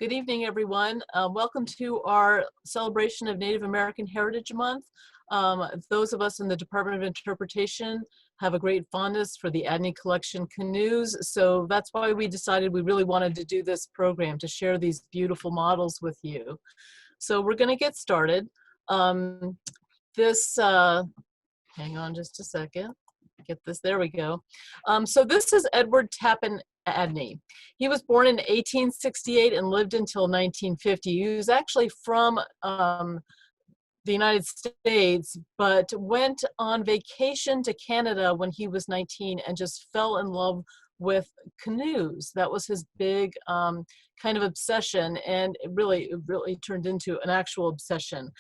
Good evening, everyone. Welcome to our celebration of Native American Heritage Month. Those of us in the Department of Interpretation have a great fondness for the Adney collection canoes, so that's why we decided we really wanted to do this program, to share these beautiful models with you. So we're going to get started. Hang on just a second. Get this, there we go. So this is Edwin Tappan Adney. He was born in 1868 and lived until 1950. He was actually from the United States, but went on vacation to Canada when he was 19 and just fell in love with canoes. That was his big kind of obsession, and it really turned into an actual obsession.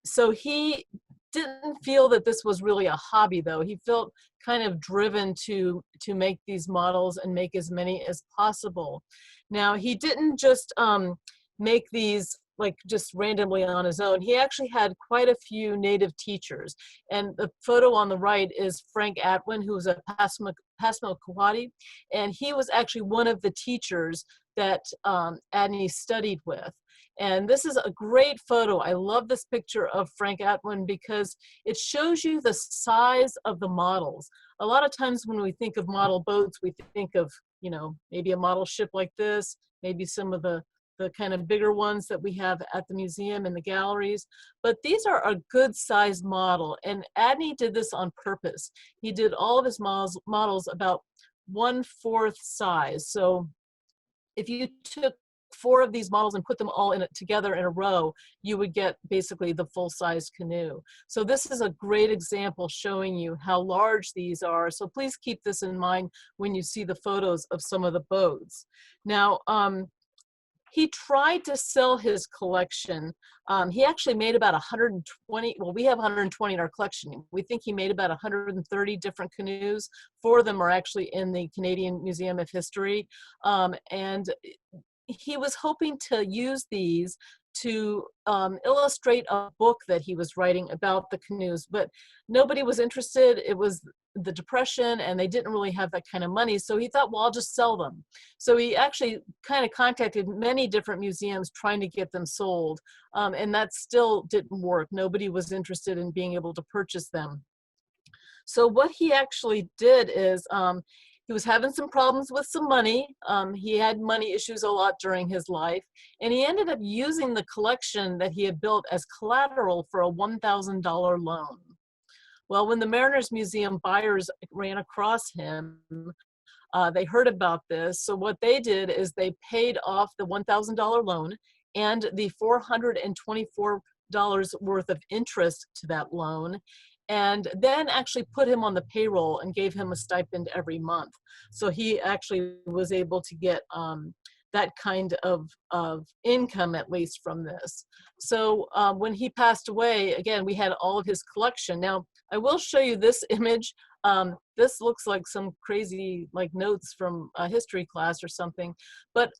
So he didn't feel that this was really a hobby, though. He felt kind of driven to make these models and make as many as possible. Now, he didn't just make these like just randomly on his own. He actually had quite a few native teachers. And the photo on the right is Frank Atwin, who was a Passamaquoddy, and he was actually one of the teachers that Adney studied with. And this is a great photo. I love this picture of Frank Atwin because it shows you the size of the models. A lot of times when we think of model boats, we think of, you know, maybe a model ship like this, maybe some of the kind of bigger ones that we have at the museum and the galleries. But these are a good size model. And Adney did this on purpose. He did all of his models about 1/4 size. So if you took 4 of these models and put them all together in a row, you would get basically the full-size canoe. So this is a great example showing you how large these are. So please keep this in mind when you see the photos of some of the boats. Now, he tried to sell his collection. He actually made about 120, well, we have 120 in our collection. We think he made about 130 different canoes. 4 of them are actually in the Canadian Museum of History. And he was hoping to use these to illustrate a book that he was writing about the canoes, but nobody was interested. It was the Depression and they didn't really have that kind of money. So he thought, well, I'll just sell them. So he actually kind of contacted many different museums trying to get them sold. And that still didn't work. Nobody was interested in being able to purchase them. So what he actually did is he was having some problems with some money. He had money issues a lot during his life, and he ended up using the collection that he had built as collateral for a $1,000 loan. Well, when the Mariners Museum buyers ran across him, they heard about this. So what they did is they paid off the $1,000 loan and the $424 worth of interest to that loan, and then actually put him on the payroll and gave him a stipend every month. So he actually was able to get that kind of income, at least from this. So when he passed away, again, we had all of his collection. Now, I will show you this image. This looks like some crazy like notes from a history class or something, but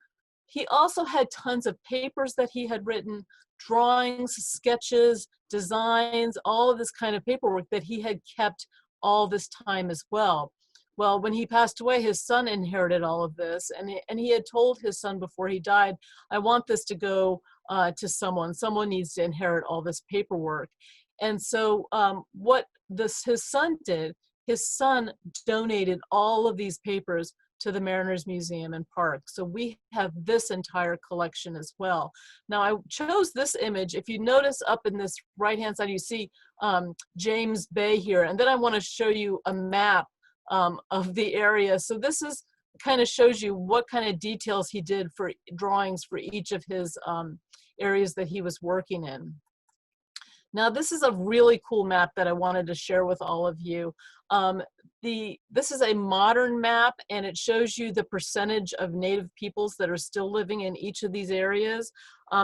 he also had tons of papers that he had written, drawings, sketches, designs, all of this kind of paperwork that he had kept all this time as well. Well, when he passed away, his son inherited all of this, and he had told his son before he died, I want this to go to someone. Someone needs to inherit all this paperwork. And so what his son did, his son donated all of these papers to the Mariners Museum and Park. So we have this entire collection as well. Now I chose this image. If you notice up in this right-hand side, you see James Bay here. And then I want to show you a map of the area. So this is kind of shows you what kind of details he did for drawings for each of his areas that he was working in. Now, this is a really cool map that I wanted to share with all of you. This is a modern map, and it shows you the percentage of Native peoples that are still living in each of these areas.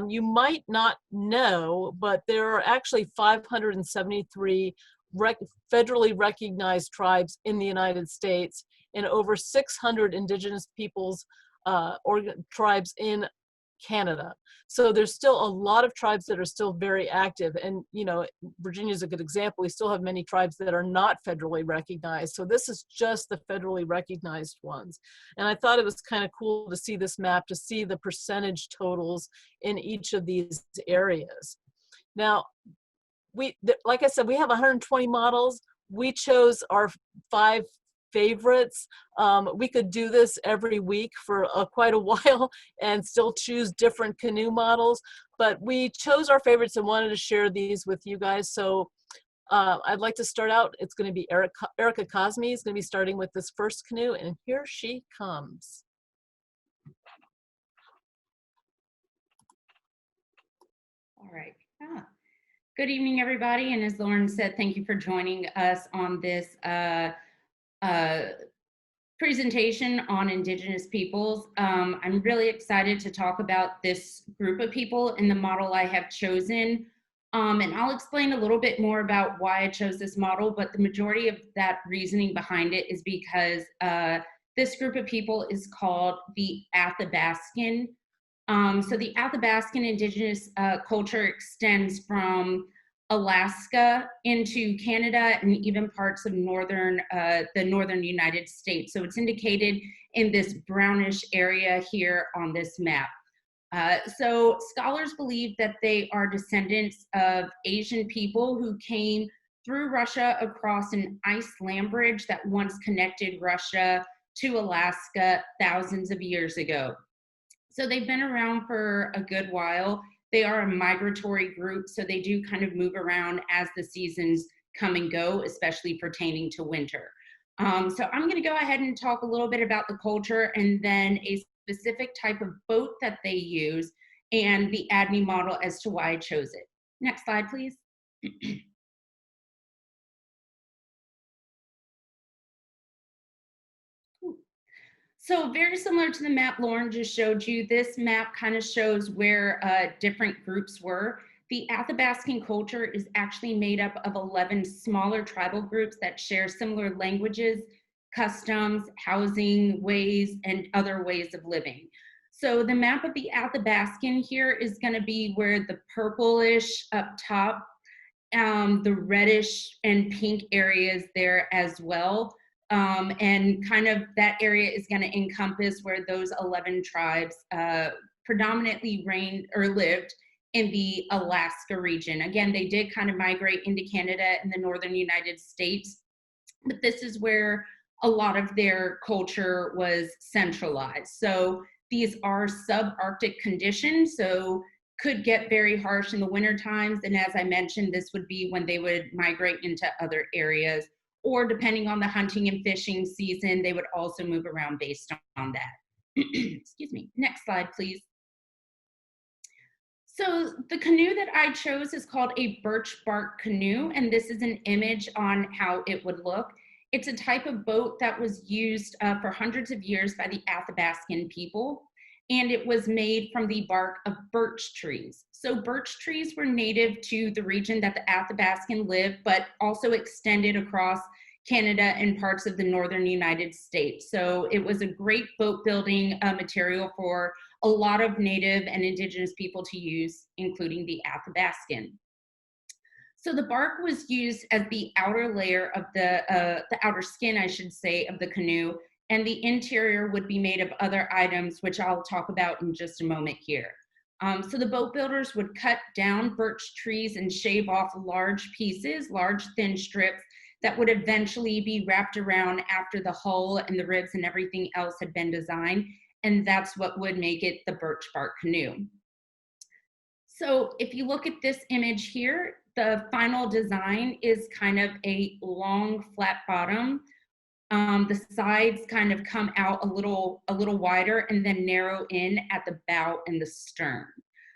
You might not know, but there are actually 573 federally recognized tribes in the United States, and over 600 indigenous peoples or tribes in Canada. So there's still a lot of tribes that are still very active. And, you know, Virginia is a good example. We still have many tribes that are not federally recognized. So this is just the federally recognized ones. And I thought it was kind of cool to see this map, to see the percentage totals in each of these areas. Now, like I said, we have 120 models. We chose our 5 favorites. We could do this every week for quite a while and still choose different canoe models, but we chose our favorites and wanted to share these with you guys. So I'd like to start out. It's going to be Erica Cosme is going to be starting with this first canoe, and here she comes. All right. Good evening, everybody. And as Lauren said, thank you for joining us on this presentation on Indigenous peoples. I'm really excited to talk about this group of people in the model I have chosen. And I'll explain a little bit more about why I chose this model, but the majority of that reasoning behind it is because this group of people is called the Athabascan. So the Athabascan indigenous culture extends from Alaska into Canada and even parts of the northern United States. So it's indicated in this brownish area here on this map. So scholars believe that they are descendants of Asian people who came through Russia across an ice land bridge that once connected Russia to Alaska thousands of years ago. So they've been around for a good while. They are a migratory group, so they do kind of move around as the seasons come and go, especially pertaining to winter. So I'm going to go ahead and talk a little bit about the culture and then a specific type of boat that they use and the Adney model as to why I chose it. Next slide, please. So very similar to the map Lauren just showed you, this map kind of shows where different groups were. The Athabascan culture is actually made up of 11 smaller tribal groups that share similar languages, customs, housing, ways, and other ways of living. So the map of the Athabascan here is going to be where the purplish up top, the reddish and pink areas there as well. And kind of that area is going to encompass where those 11 tribes predominantly reigned or lived in the Alaska region. Again, they did kind of migrate into Canada and the northern United States, but this is where a lot of their culture was centralized. So these are subarctic conditions, so could get very harsh in the winter times. And as I mentioned, this would be when they would migrate into other areas, or depending on the hunting and fishing season, they would also move around based on that. Excuse me. Next slide, please. So the canoe that I chose is called a birch bark canoe, and this is an image on how it would look. It's a type of boat that was used for hundreds of years by the Athabascan people, and it was made from the bark of birch trees. So birch trees were native to the region that the Athabascan lived, but also extended across Canada and parts of the northern United States. So it was a great boat building material for a lot of native and indigenous people to use, including the Athabascan. So the bark was used as the outer layer of the outer skin, I should say, of the canoe, and the interior would be made of other items, which I'll talk about in just a moment here. So the boat builders would cut down birch trees and shave off large pieces, large thin strips that would eventually be wrapped around after the hull and the ribs and everything else had been designed. And that's what would make it the birch bark canoe. So if you look at this image here, the final design is kind of a long flat bottom. The sides kind of come out a little wider and then narrow in at the bow and the stern.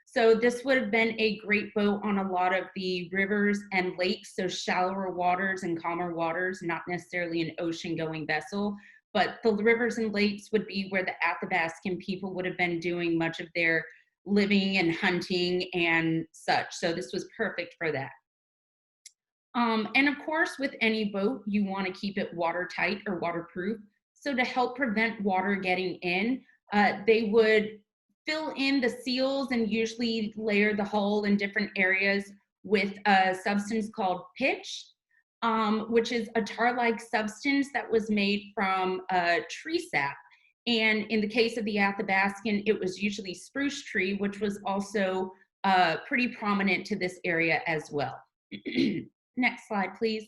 So this would have been a great boat on a lot of the rivers and lakes, so shallower waters and calmer waters, not necessarily an ocean-going vessel, but the rivers and lakes would be where the Athabascan people would have been doing much of their living and hunting and such. So this was perfect for that. And of course, with any boat, you want to keep it watertight or waterproof. So to help prevent water getting in, they would fill in the seals and usually layer the hull in different areas with a substance called pitch, which is a tar-like substance that was made from tree sap. And in the case of the Athabascan, it was usually spruce tree, which was also pretty prominent to this area as well. Next slide, please.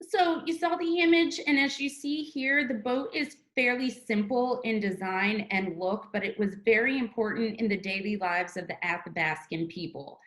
So you saw the image, and as you see here, the boat is fairly simple in design and look, but it was very important in the daily lives of the Athabascan people.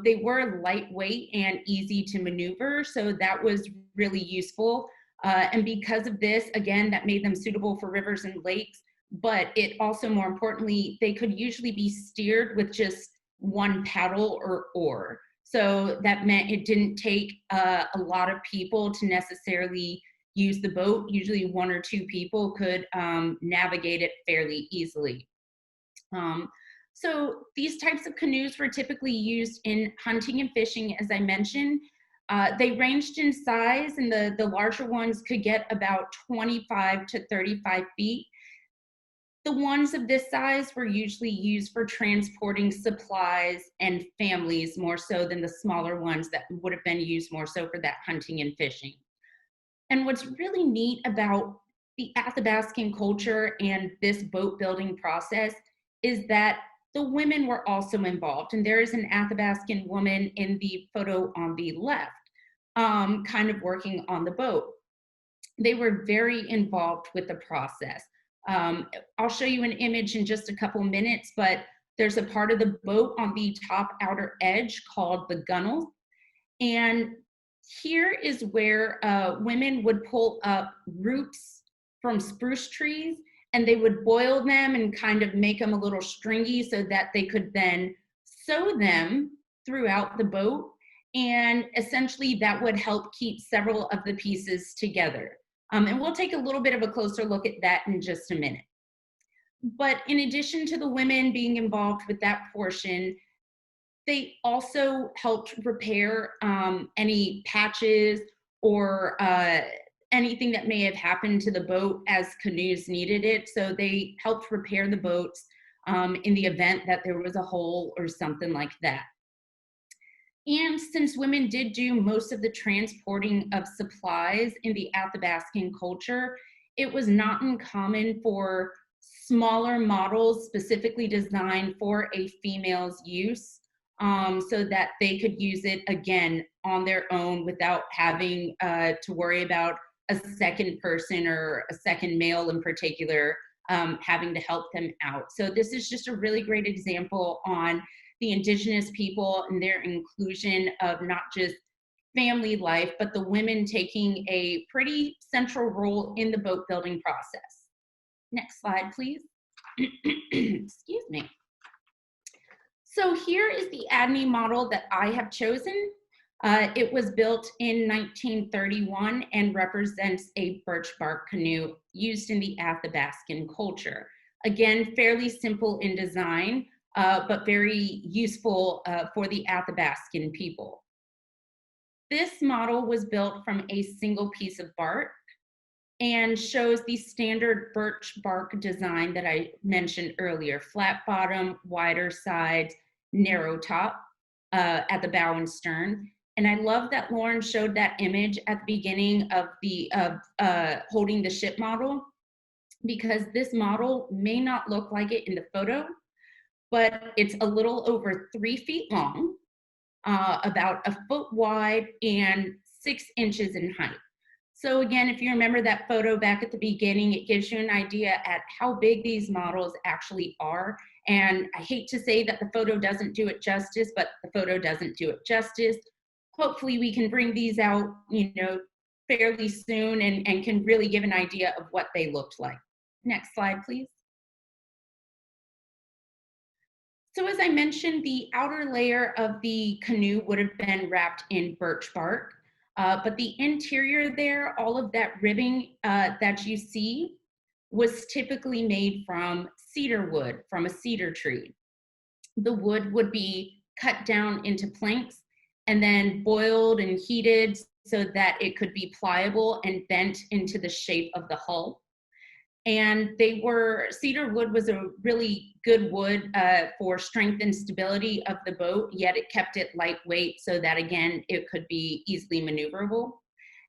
They were lightweight and easy to maneuver, so that was really useful. And because of this, again, that made them suitable for rivers and lakes, but it also, more importantly, they could usually be steered with just one paddle or oar. So that meant it didn't take a lot of people to necessarily use the boat. Usually one or two people could navigate it fairly easily. So these types of canoes were typically used in hunting and fishing, as I mentioned. They ranged in size, and the larger ones could get about 25 to 35 feet. The ones of this size were usually used for transporting supplies and families more so than the smaller ones that would have been used more so for that hunting and fishing. And what's really neat about the Athabascan culture and this boat building process is that the women were also involved. And there is an Athabascan woman in the photo on the left, kind of working on the boat. They were very involved with the process. I'll show you an image in just a couple minutes, but there's a part of the boat on the top outer edge called the Gunnels. And here is where women would pull up roots from spruce trees, and they would boil them and kind of make them a little stringy so that they could then sew them throughout the boat. And essentially that would help keep several of the pieces together. And we'll take a little bit of a closer look at that in just a minute. But in addition to the women being involved with that portion, they also helped repair any patches or anything that may have happened to the boat as canoes needed it. So they helped repair the boats in the event that there was a hole or something like that. And since women did do most of the transporting of supplies in the Athabascan culture, it was not uncommon for smaller models specifically designed for a female's use, so that they could use it again on their own without having to worry about a second person or a second male in particular having to help them out. So this is just a really great example on the indigenous people and their inclusion of not just family life, but the women taking a pretty central role in the boat building process. Next slide, please. Excuse me. So here is the Adney model that I have chosen. It was built in 1931 and represents a birch bark canoe used in the Athabascan culture. Again, fairly simple in design, but very useful for the Athabascan people. This model was built from a single piece of bark and shows the standard birch bark design that I mentioned earlier: flat bottom, wider sides, narrow top at the bow and stern. And I love that Lauren showed that image at the beginning of the holding the ship model, because this model may not look like it in the photo, but it's a little over 3 feet long, about 1 foot wide, and 6 inches in height. So again, if you remember that photo back at the beginning, it gives you an idea at how big these models actually are. And I hate to say that the photo doesn't do it justice, but the photo doesn't do it justice. Hopefully we can bring these out, fairly soon and can really give an idea of what they looked like. Next slide, please. So as I mentioned, the outer layer of the canoe would have been wrapped in birch bark, but the interior there, all of that ribbing that you see was typically made from cedar wood, from a cedar tree. The wood would be cut down into planks and then boiled and heated so that it could be pliable and bent into the shape of the hull. And Cedar Wood was a really good wood for strength and stability of the boat, yet it kept it lightweight so that, again, it could be easily maneuverable.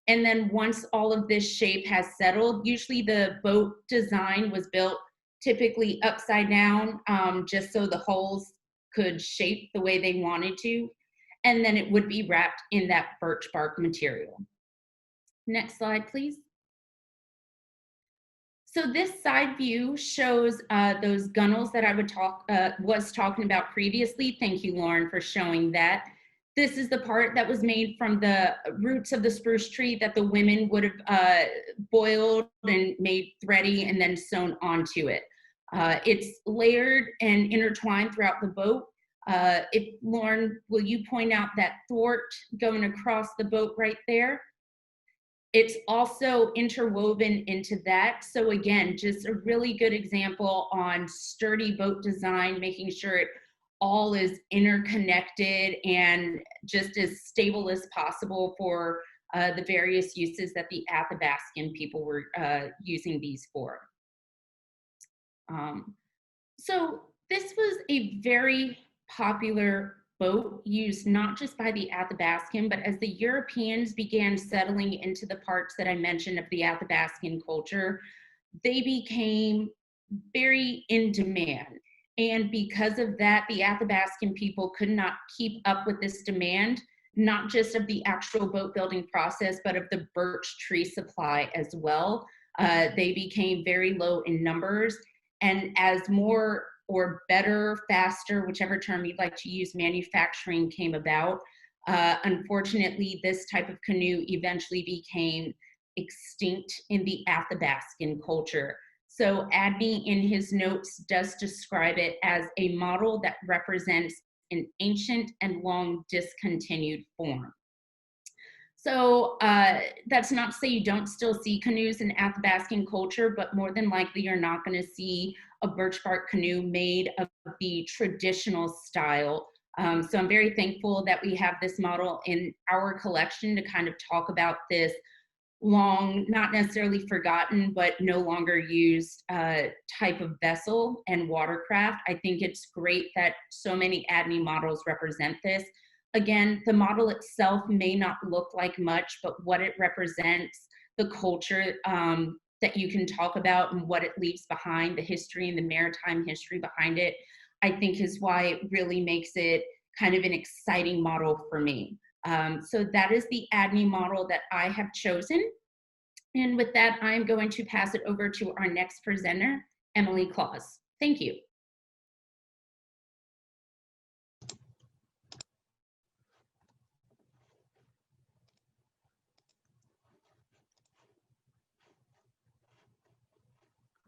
And then once all of this shape has settled, usually the boat design was built typically upside down, just so the hulls could shape the way they wanted to. And then it would be wrapped in that birch bark material. Next slide, please. So this side view shows those gunnels that I was talking about previously. Thank you, Lauren, for showing that. This is the part that was made from the roots of the spruce tree that the women would have boiled and made thready and then sewn onto it. It's layered and intertwined throughout the boat. Lauren, will you point out that thwart going across the boat right there? It's also interwoven into that. So again, just a really good example on sturdy boat design, making sure it all is interconnected and just as stable as possible for the various uses that the Athabascan people were using these for. So this was a very popular boat used not just by the Athabascan, but as the Europeans began settling into the parts that I mentioned of the Athabascan culture, they became very in demand. And because of that, the Athabascan people could not keep up with this demand, not just of the actual boat building process, but of the birch tree supply as well. They became very low in numbers. And as more or better, faster, whichever term you'd like to use, manufacturing came about, unfortunately, this type of canoe eventually became extinct in the Athabascan culture. So Adney in his notes does describe it as a model that represents an ancient and long discontinued form. So that's not to say you don't still see canoes in Athabascan culture, but more than likely you're not going to see a birch bark canoe made of the traditional style. So I'm very thankful that we have this model in our collection to kind of talk about this long, not necessarily forgotten, but no longer used type of vessel and watercraft. I think it's great that so many Adney models represent this. Again, the model itself may not look like much, but what it represents, the culture that you can talk about and what it leaves behind, the history and the maritime history behind it, I think is why it really makes it kind of an exciting model for me. So that is the Adney model that I have chosen. And with that, I'm going to pass it over to our next presenter, Emily Claus. Thank you.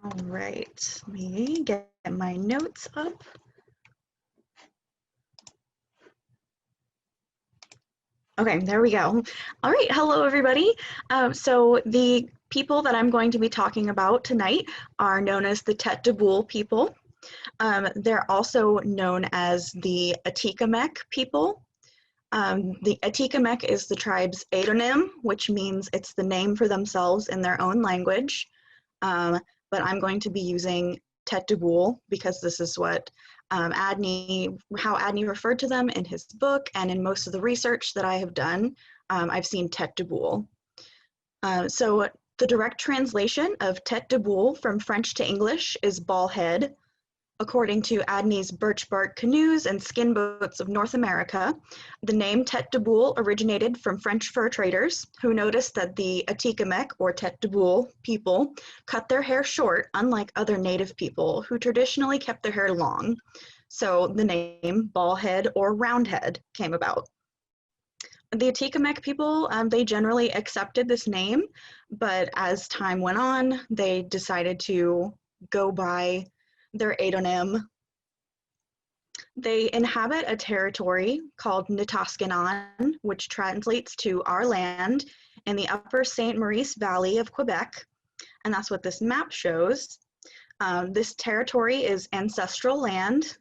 All right, let me get my notes up. Okay, there we go. All right, hello everybody. So the people that I'm going to be talking about tonight are known as the Tête de Boule people. They're also known as the Atikumek people. The Atikumek is the tribe's adonym, which means it's the name for themselves in their own language. But I'm going to be using Tête de Boule because this is what how Adney referred to them in his book, and in most of the research that I have done, I've seen Tête de Boule. So the direct translation of Tête de Boule from French to English is ball head. According to Adney's Birch Bark Canoes and Skin Boats of North America, the name Tête de Boule originated from French fur traders who noticed that the Atikumek, or Tête de Boule, people cut their hair short, unlike other native people who traditionally kept their hair long. So the name ball head or round head came about. The Atikumek people, they generally accepted this name, but as time went on, they decided to go by their adonym. They inhabit a territory called Nitaskinan, which translates to our land, in the upper St. Maurice Valley of Quebec, and that's what this map shows. This territory is ancestral land,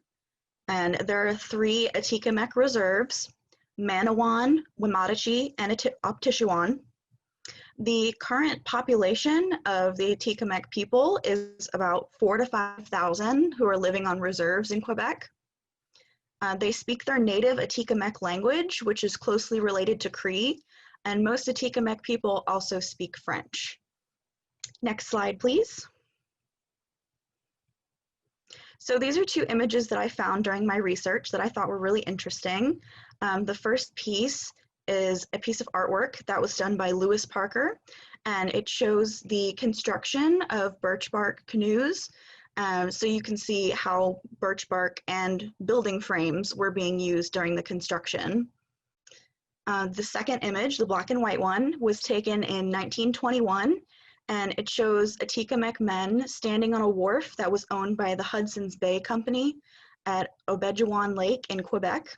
and there are 3 Atikumek reserves: Manawan, Wimatachi, and Optishuan. The current population of the Atikumek people is about 4,000 to 5,000 who are living on reserves in Quebec. They speak their native Atikumek language, which is closely related to Cree, and most Atikumek people also speak French. Next slide, please. So these are two images that I found during my research that I thought were really interesting. The first piece is a piece of artwork that was done by Lewis Parker, and it shows the construction of birch bark canoes. So you can see how birch bark and building frames were being used during the construction. The second image, the black and white one, was taken in 1921, and it shows Atikumek men standing on a wharf that was owned by the Hudson's Bay Company at Obejuan Lake in Quebec.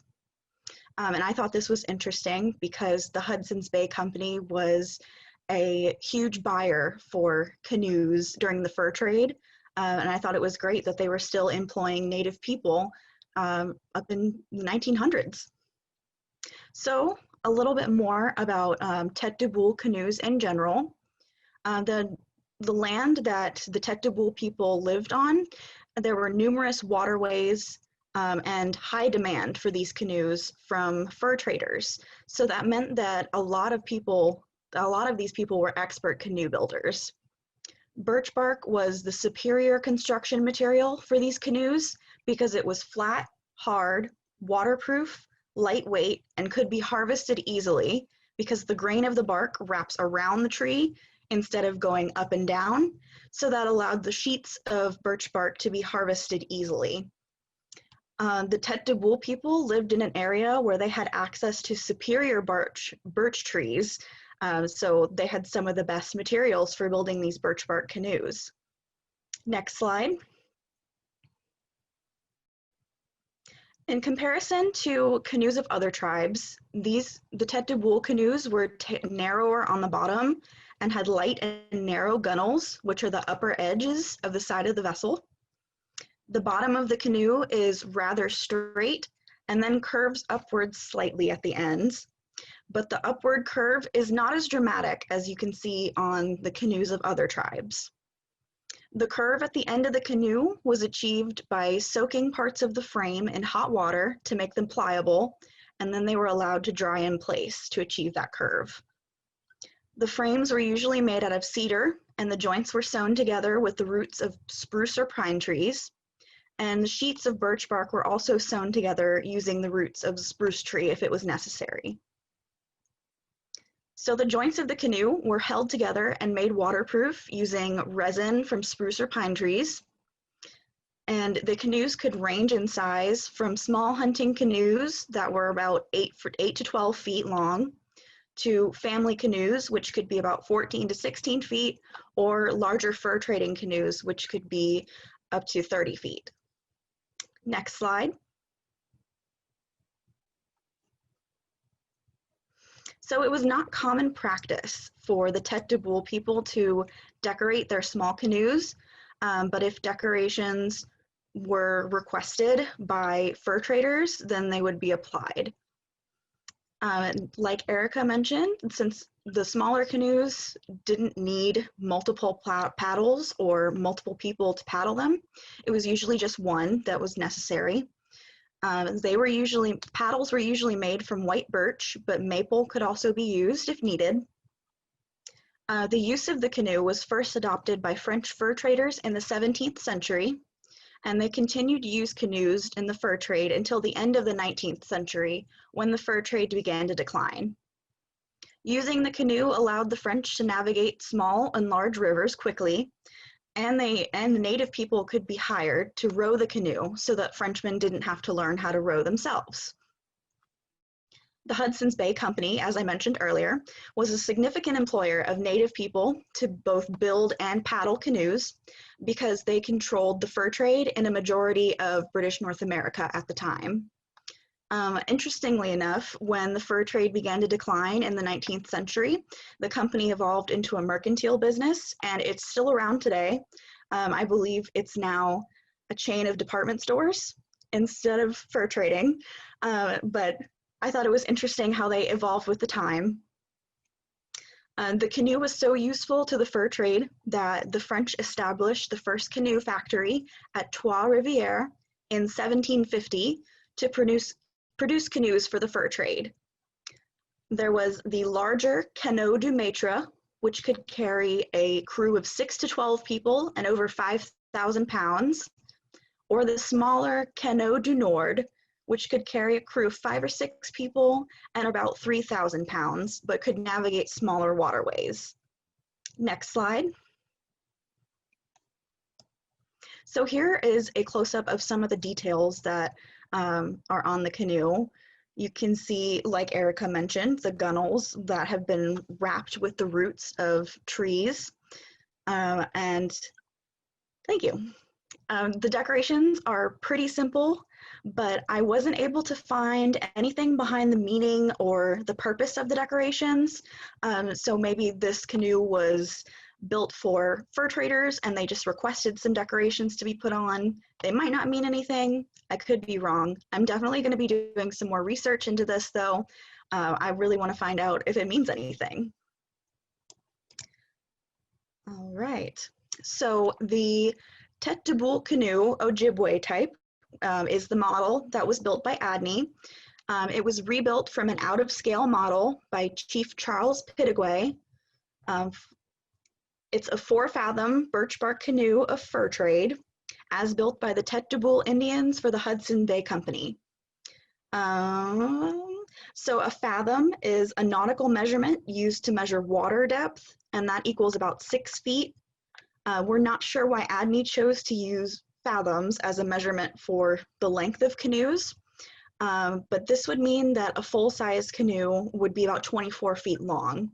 And I thought this was interesting because the Hudson's Bay Company was a huge buyer for canoes during the fur trade. And I thought it was great that they were still employing Native people up in the 1900s. So a little bit more about tête de boule canoes in general. The land that the tête de boule people lived on, there were numerous waterways and high demand for these canoes from fur traders. So that meant that a lot of these people were expert canoe builders. Birch bark was the superior construction material for these canoes because it was flat, hard, waterproof, lightweight, and could be harvested easily because the grain of the bark wraps around the tree instead of going up and down. So that allowed the sheets of birch bark to be harvested easily. The tête de boule people lived in an area where they had access to superior birch trees, so they had some of the best materials for building these birch bark canoes. Next slide. In comparison to canoes of other tribes, the tête de boule canoes were narrower on the bottom and had light and narrow gunnels, which are the upper edges of the side of the vessel. The bottom of the canoe is rather straight and then curves upwards slightly at the ends, but the upward curve is not as dramatic as you can see on the canoes of other tribes. The curve at the end of the canoe was achieved by soaking parts of the frame in hot water to make them pliable, and then they were allowed to dry in place to achieve that curve. The frames were usually made out of cedar, and the joints were sewn together with the roots of spruce or pine trees, and the sheets of birch bark were also sewn together using the roots of the spruce tree if it was necessary. So the joints of the canoe were held together and made waterproof using resin from spruce or pine trees. And the canoes could range in size from small hunting canoes that were about 8 to 12 feet long to family canoes, which could be about 14 to 16 feet, or larger fur trading canoes, which could be up to 30 feet. Next slide. So it was not common practice for the tête de boule people to decorate their small canoes, but if decorations were requested by fur traders, then they would be applied. Like Erica mentioned, since the smaller canoes didn't need multiple paddles or multiple people to paddle them, it was usually just one that was necessary. Paddles were usually made from white birch, but maple could also be used if needed. The use of the canoe was first adopted by French fur traders in the 17th century, and they continued to use canoes in the fur trade until the end of the 19th century, when the fur trade began to decline. Using the canoe allowed the French to navigate small and large rivers quickly, and the native people could be hired to row the canoe so that Frenchmen didn't have to learn how to row themselves. The Hudson's Bay Company, as I mentioned earlier, was a significant employer of native people to both build and paddle canoes because they controlled the fur trade in a majority of British North America at the time. Interestingly enough, when the fur trade began to decline in the 19th century, the company evolved into a mercantile business, and it's still around today. I believe it's now a chain of department stores instead of fur trading, but I thought it was interesting how they evolved with the time. The canoe was so useful to the fur trade that the French established the first canoe factory at Trois-Rivières in 1750 to produce canoes for the fur trade. There was the larger Canoe du Maître, which could carry a crew of 6 to 12 people and over 5,000 pounds, or the smaller Canoe du Nord, which could carry a crew of 5 or 6 people and about 3,000 pounds, but could navigate smaller waterways. Next slide. So here is a close-up of some of the details that are on the canoe. You can see, like Erica mentioned, the gunnels that have been wrapped with the roots of trees. And thank you. The decorations are pretty simple, but I wasn't able to find anything behind the meaning or the purpose of the decorations. So maybe this canoe was built for fur traders and they just requested some decorations to be put on. They might not mean anything. I could be wrong. I'm definitely going to be doing some more research into this though. I really want to find out if it means anything. All right, so the Tête de Boule canoe Ojibwe type is the model that was built by Adney. It was rebuilt from an out-of-scale model by Chief Charles Pittaway. It's a 4-fathom birch bark canoe of fur trade, as built by the Tête de Boule Indians for the Hudson Bay Company. So a fathom is a nautical measurement used to measure water depth, and that equals about 6 feet. We're not sure why Adney chose to use fathoms as a measurement for the length of canoes, but this would mean that a full-size canoe would be about 24 feet long.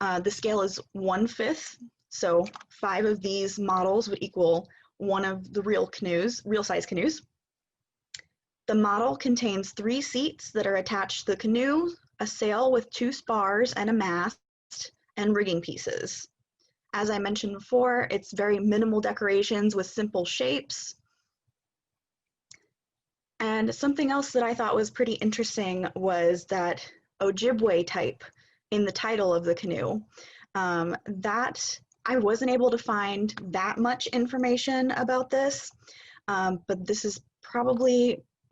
The scale is 1/5, so 5 of these models would equal 1 of the real size canoes. The model contains 3 seats that are attached to the canoe, a sail with 2 spars and a mast, and rigging pieces. As I mentioned before, it's very minimal decorations with simple shapes. And something else that I thought was pretty interesting was that Ojibwe type in the title of the canoe. That I wasn't able to find that much information about this, but this is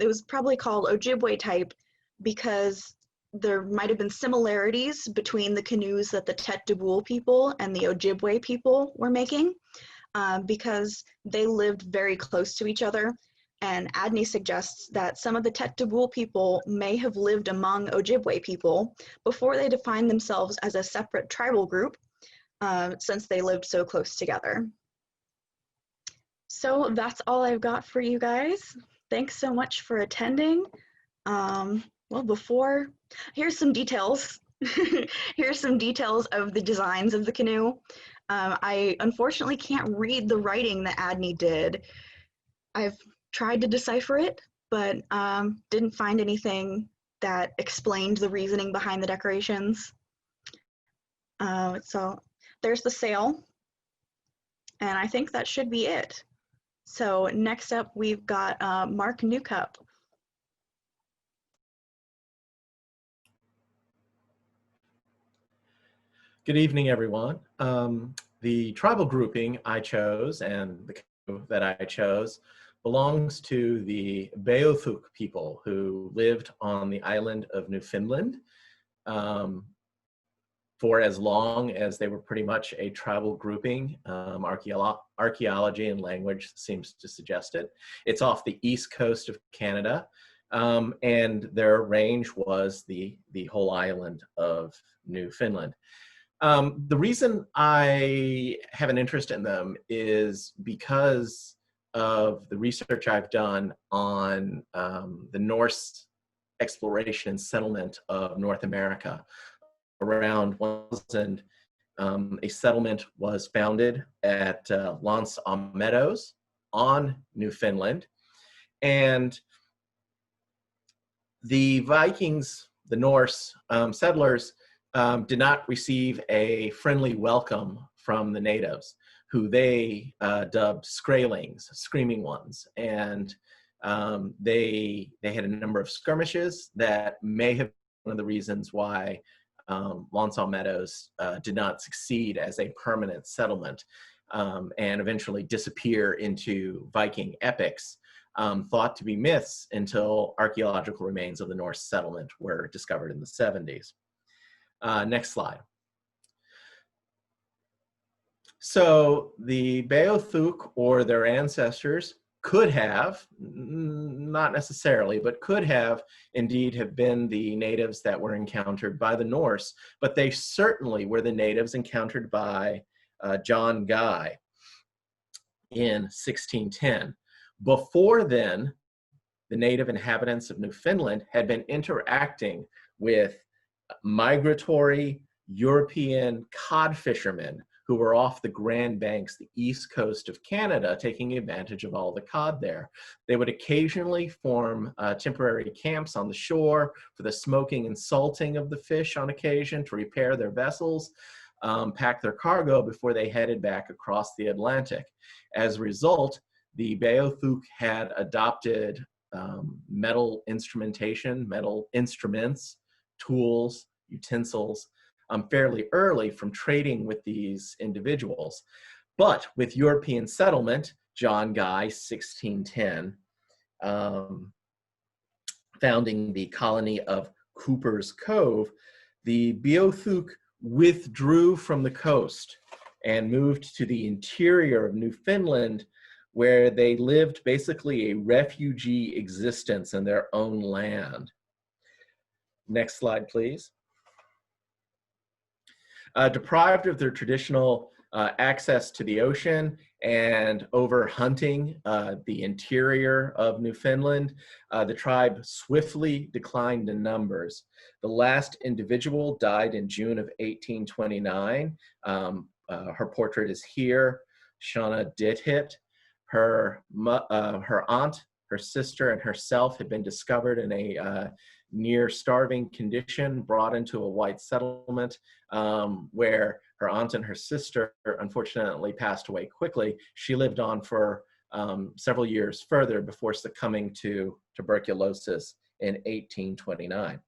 it was probably called Ojibwe type because there might have been similarities between the canoes that the Tête de Boule people and the Ojibwe people were making because they lived very close to each other. And Adney suggests that some of the Tête de Boule people may have lived among Ojibwe people before they defined themselves as a separate tribal group since they lived so close together. So that's all I've got for you guys. Thanks so much for attending. Well, here's some details. Here's some details of the designs of the canoe. I unfortunately can't read the writing that Adney did. I've tried to decipher it, but didn't find anything that explained the reasoning behind the decorations. So there's the sail, and I think that should be it. So next up, we've got Mark Newcup. Good evening, everyone. The tribal grouping I chose and the canoe that I chose belongs to the Beothuk people who lived on the island of Newfoundland for as long as they were pretty much a tribal grouping. Archaeology and language seems to suggest it. It's off the east coast of Canada, and their range was the whole island of Newfoundland. The reason I have an interest in them is because of the research I've done on the Norse exploration and settlement of North America. Around 1000, a settlement was founded at L'Anse aux Meadows on Newfoundland, and the Vikings, the Norse settlers, did not receive a friendly welcome from the natives, who they dubbed Skraelings, screaming ones, and they had a number of skirmishes that may have been one of the reasons why Lonsau Meadows did not succeed as a permanent settlement and eventually disappear into Viking epics, thought to be myths until archaeological remains of the Norse settlement were discovered in the 70s. Next slide. So the Beothuk, or their ancestors, could have, not necessarily, but could have indeed have been the natives that were encountered by the Norse, but they certainly were the natives encountered by John Guy in 1610. Before then, the native inhabitants of Newfoundland had been interacting with migratory European cod fishermen who were off the Grand Banks, the east coast of Canada, taking advantage of all the cod there. They would occasionally form temporary camps on the shore for the smoking and salting of the fish on occasion, to repair their vessels, pack their cargo before they headed back across the Atlantic. As a result, the Beothuk had adopted metal instrumentation, metal instruments, tools, utensils, fairly early from trading with these individuals. But with European settlement, John Guy, 1610, founding the colony of Cooper's Cove, the Beothuk withdrew from the coast and moved to the interior of Newfoundland, where they lived basically a refugee existence in their own land. Next slide, please. Deprived of their traditional access to the ocean and over hunting the interior of Newfoundland, the tribe swiftly declined in numbers. The last individual died in June of 1829. Her portrait is here, Shauna Dithit. Her aunt, her sister, and herself had been discovered in a near starving condition, brought into a white settlement where her aunt and her sister unfortunately passed away quickly. She lived on for several years further before succumbing to tuberculosis in 1829.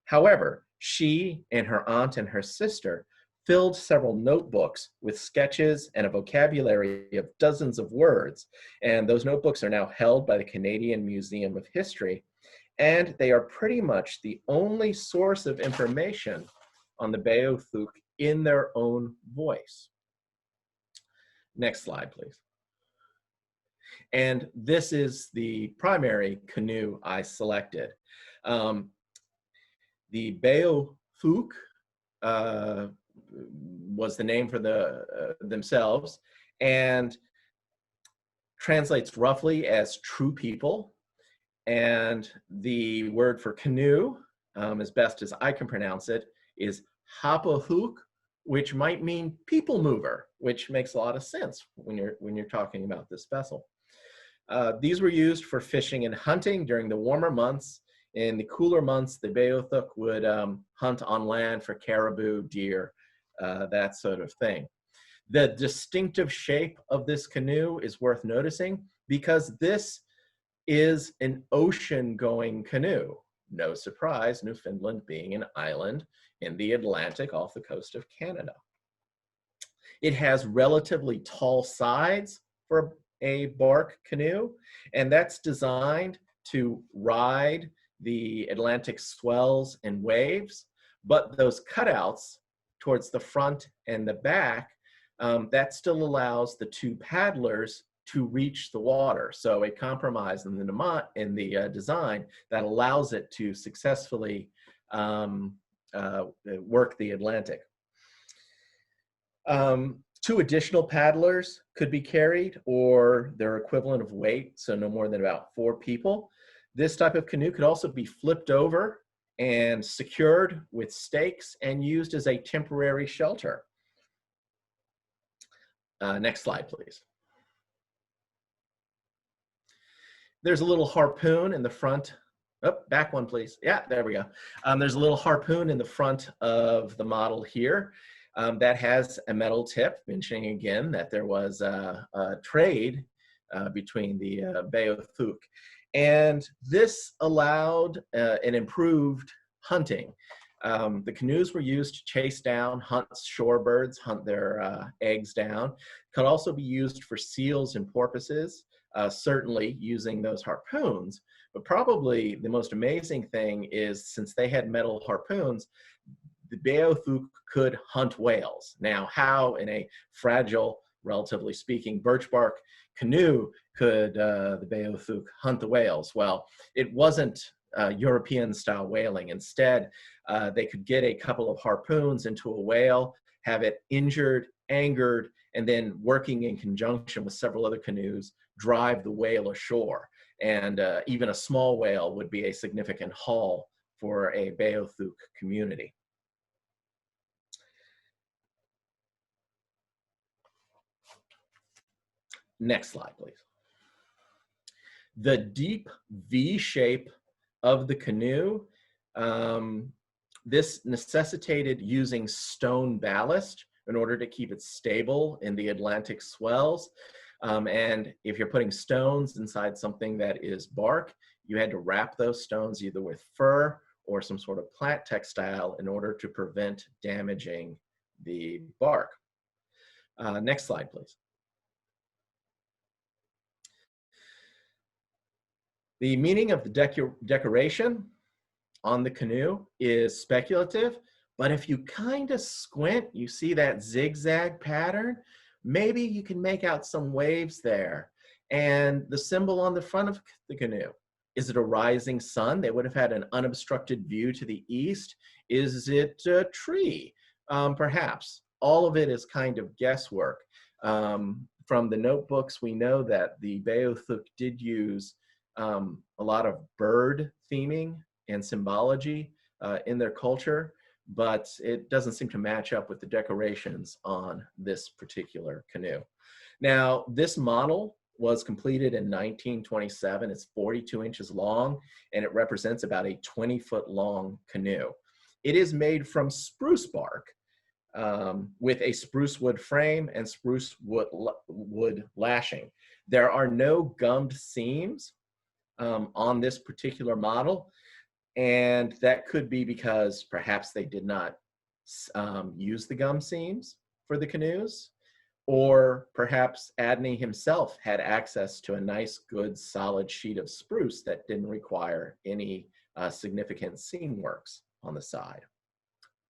However, she and her aunt and her sister filled several notebooks with sketches and a vocabulary of dozens of words, and those notebooks are now held by the Canadian Museum of History, and they are pretty much the only source of information on the Beothuk in their own voice. Next slide, please. And this is the primary canoe I selected. The Beothuk was the name for themselves, and translates roughly as true people. And the word for canoe, as best as I can pronounce it, is Hapothuk, which might mean people mover, which makes a lot of sense when you're talking about this vessel. These were used for fishing and hunting during the warmer months. In the cooler months, the Beothuk would hunt on land for caribou, deer, that sort of thing. The distinctive shape of this canoe is worth noticing because this is an ocean-going canoe. No surprise, Newfoundland being an island in the Atlantic off the coast of Canada. It has relatively tall sides for a bark canoe, and that's designed to ride the Atlantic swells and waves, but those cutouts towards the front and the back, that still allows the two paddlers to reach the water. So a compromise in the design that allows it to successfully work the Atlantic. Two additional paddlers could be carried, or their equivalent of weight, so no more than about 4 people. This type of canoe could also be flipped over and secured with stakes and used as a temporary shelter. Next slide, please. There's a little harpoon in the front. Oh, back one, please. Yeah, there we go. There's a little harpoon in the front of the model here that has a metal tip, mentioning again that there was a trade between the Beothuk. And this allowed an improved hunting. The canoes were used to chase down, hunt shorebirds, hunt their eggs down. Could also be used for seals and porpoises, certainly using those harpoons. But probably the most amazing thing is, since they had metal harpoons, the Beothuk could hunt whales. Now, how in a fragile, relatively speaking, birch bark canoe could the Beothuk hunt the whales? Well, it wasn't European-style whaling. Instead, they could get a couple of harpoons into a whale, have it injured, angered, and then working in conjunction with several other canoes, drive the whale ashore. And even a small whale would be a significant haul for a Beothuk community. Next slide, please. The deep V shape of the canoe, this necessitated using stone ballast in order to keep it stable in the Atlantic swells. And if you're putting stones inside something that is bark, you had to wrap those stones either with fur or some sort of plant textile in order to prevent damaging the bark. Next slide, please. The meaning of the decoration on the canoe is speculative, but if you kind of squint, you see that zigzag pattern. Maybe you can make out some waves there. And the symbol on the front of the canoe, is it a rising sun? They would have had an unobstructed view to the east. Is it a tree? Perhaps. All of it is kind of guesswork. From the notebooks, we know that the Beothuk did use a lot of bird theming and symbology in their culture, but it doesn't seem to match up with the decorations on this particular canoe. Now, this model was completed in 1927. It's 42 inches long, and it represents about a 20-foot long canoe. It is made from spruce bark with a spruce wood frame and spruce wood lashing. There are no gummed seams on this particular model, and that could be because perhaps they did not use the gum seams for the canoes, or perhaps Adney himself had access to a nice, good, solid sheet of spruce that didn't require any significant seam works on the side.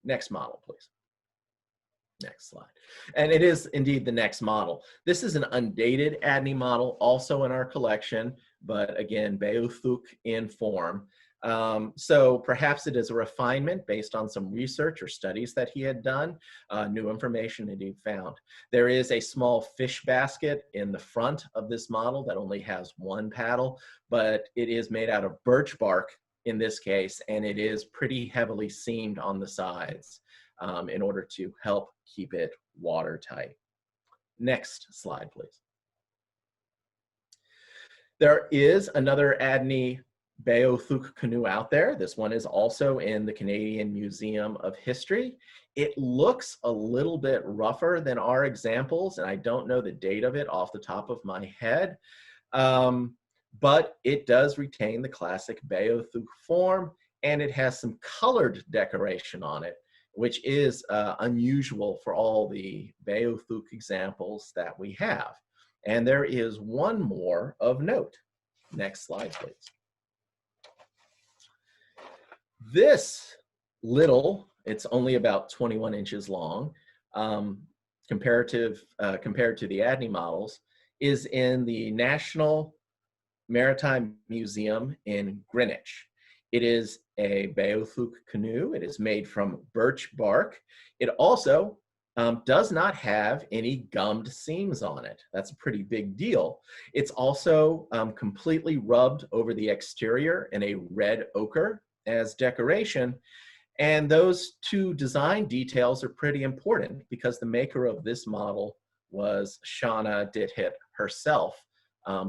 Next model, please. Next slide. And it is indeed the next model. This is an undated Adney model, also in our collection, but again, Beothuk in form. So perhaps it is a refinement based on some research or studies that he had done, new information that he found. There is a small fish basket in the front of this model that only has one paddle, but it is made out of birch bark in this case, and it is pretty heavily seamed on the sides in order to help keep it watertight. Next slide, please. There is another Adney Beothuk canoe out there. This one is also in the Canadian Museum of History. It looks a little bit rougher than our examples, and I don't know the date of it off the top of my head, but it does retain the classic Beothuk form, and it has some colored decoration on it, which is unusual for all the Beothuk examples that we have. And there is one more of note. Next slide, please. This little, it's only about 21 inches long, compared to the Adney models, is in the National Maritime Museum in Greenwich. It is a Beothuk canoe. It is made from birch bark. It also does not have any gummed seams on it. That's a pretty big deal. It's also completely rubbed over the exterior in a red ochre as decoration. And those two design details are pretty important because the maker of this model was Shauna Dithit herself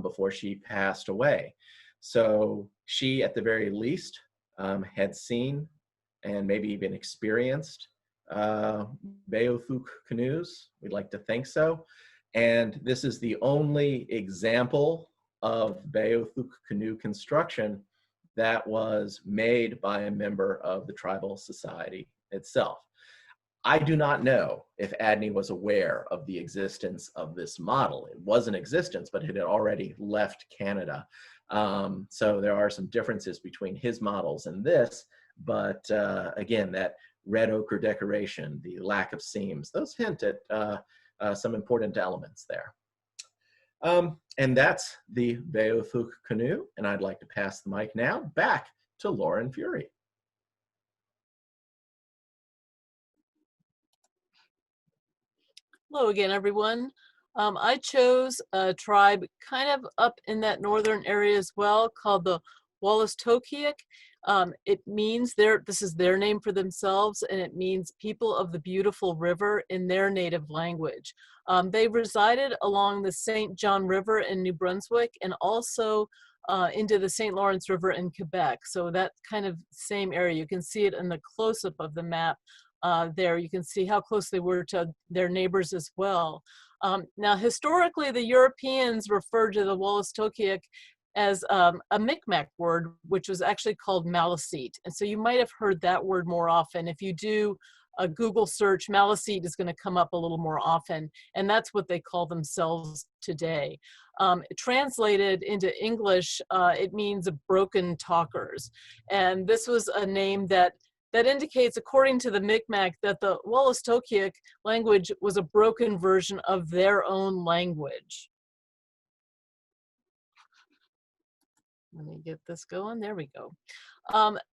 before she passed away. So she, at the very least, had seen and maybe even experienced Beothuk canoes. We'd like to think so. And this is the only example of Beothuk canoe construction that was made by a member of the tribal society itself. I do not know if Adney was aware of the existence of this model. It was in existence, but it had already left Canada. So there are some differences between his models and this, but again, that red ochre decoration, the lack of seams, those hint at some important elements there. And that's the Beothuk canoe, and I'd like to pass the mic now back to Lauren Fury. Hello again, everyone. I chose a tribe kind of up in that northern area as well called the Wolastoqiyik. It means this is their name for themselves, and it means people of the beautiful river in their native language. They resided along the St. John River in New Brunswick and also into the St. Lawrence River in Quebec. So that kind of same area. You can see it in the close-up of the map. There you can see how close they were to their neighbors as well. Now, historically, the Europeans referred to the Wolastoqiyik as a Micmac word, which was actually called Maliseet. And so you might have heard that word more often. If you do a Google search, Maliseet is going to come up a little more often, and that's what they call themselves today. Translated into English, it means broken talkers. And this was a name that indicates, according to the Micmac, that the Wolastoqiyik language was a broken version of their own language. Let me get this going. There we go.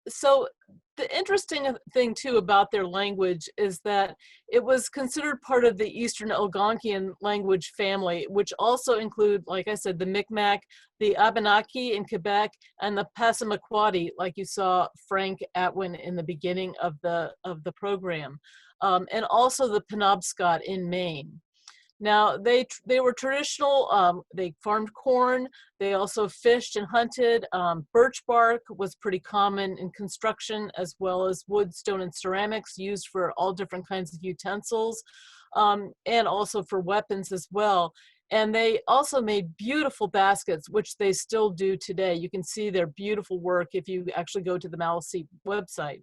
So the interesting thing too about their language is that it was considered part of the Eastern Algonquian language family, which also include, like I said, the Micmac, the Abenaki in Quebec, and the Passamaquoddy, like you saw Frank Atwin in the beginning of the program, and also the Penobscot in Maine. Now, they were traditional, they farmed corn, they also fished and hunted. Birch bark was pretty common in construction, as well as wood, stone, and ceramics used for all different kinds of utensils, and also for weapons as well. And they also made beautiful baskets, which they still do today. You can see their beautiful work if you actually go to the Maliseet website.